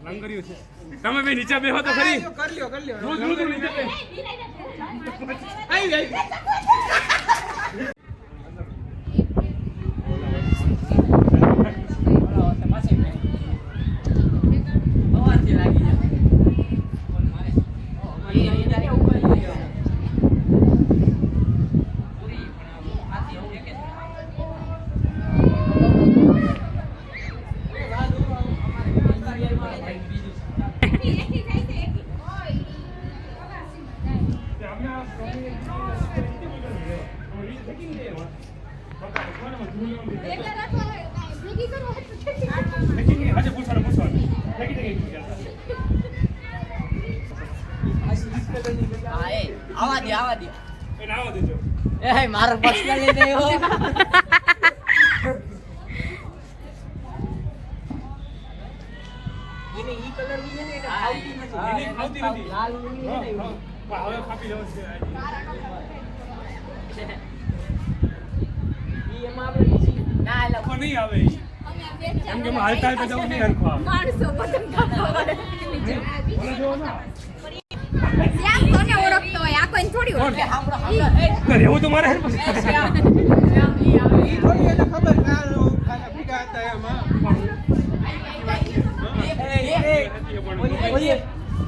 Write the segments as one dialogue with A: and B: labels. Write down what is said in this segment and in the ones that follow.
A: લંગર્યું છે. તમે બે નીચે બેહો તો ખરી.
B: कर लियो
A: રોજ નીચે બે.
B: आई
C: આવા દે એ મારો પર્સનલ લઈ દેવો એને ઈ કલર ની ને એટલે આવતી નથી લાલ ની ને
A: હવે કાપી લેવો છે.
C: ઈ એમાં આપણે બીજી ના એટલે
A: પણ નહીં આવે એમ કે હાલતા હાલતા જવું નહીં હરખો આવે.
D: માણસો પતંગ કાપવા
A: બોલો જો ના
D: શ્યામ કોને ઓળખતો હોય આ કોઈને થોડી ઓળખે
A: કરે એવું તો મારે હેર પછી
B: थोड़ी है खबर कालो खाना पूजा आता है मां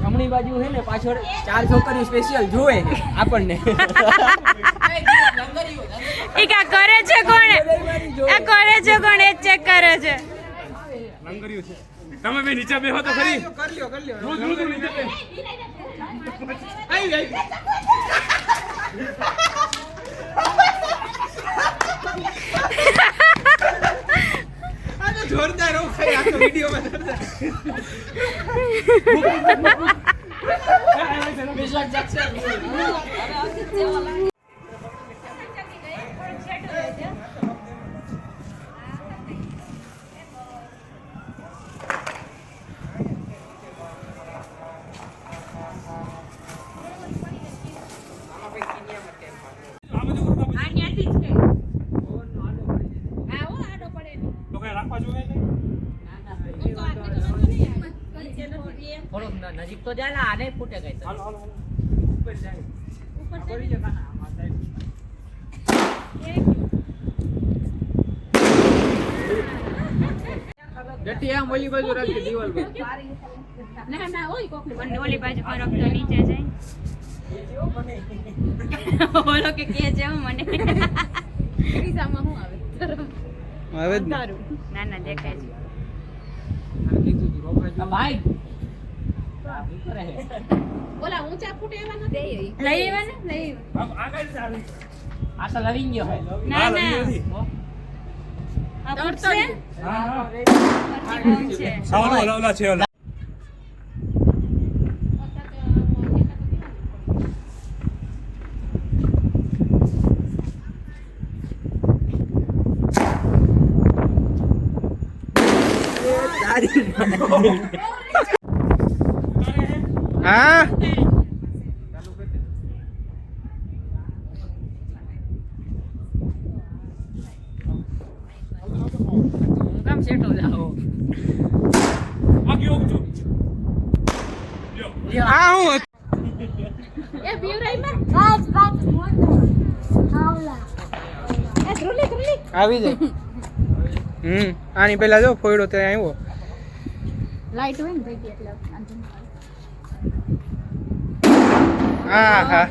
C: જમણી બાજુ હે ને પાછળ 4 છોકરીઓ સ્પેશિયલ જોવે આપણને
D: એ કા કરે છે કોણ આ કરે છે કોણ એ ચેક કરે છે
A: લંગર્યું છે. તમે બે નીચે બેહો તો ખરી.
B: कर लियो
A: રોજ નીચે બે.
B: आई आज जोरदार हो खाई आ तो वीडियो में जोरदार
C: મિશલ જેક્સન
A: તો કઈ રાખવા જોઈએ છે?
C: થોડુંક નજીક તો જાય ને આને ફૂટે ગઈ તો
A: હાલો હાલો હાલો.
B: ऊपर जाए पड़ी जगह ना हमारा गट्टी हम ओली बाजू रख के दीवार पे
D: ના ના ઓય કોક બંને ઓલી બાજુ ફરક તો નીચે જાય બોલો કે છે મને રીસામાં હું આવે
B: હવે
D: ના ના દેખાય છે
C: ભાઈ
D: બોલા ઊંચા ફૂટે એવા નથી લઈ આવ્યા ને લઈ
A: આગળ ચાલે.
C: આ તો લવિંગ ગયો હે
D: ના
A: હા,
D: ના
A: લંગર્યું નથી.
D: આ ફૂટશે
A: હા હા.
D: છે
A: સાવલો ઓલા છે ઓલા.
B: हाँ
C: કામ સેટ હો જાઓ
A: આગે ઓગજો. લ્યો.
B: हाँ हूँ
D: એ બીવરાઈમાં બસ બસ મોટો આવલા એ ધ્રુલી
B: આવી જાય આની પેલા જો ફોયડો તે આવ્યો
D: લાઈટ હોય ને એટલે
B: હા હા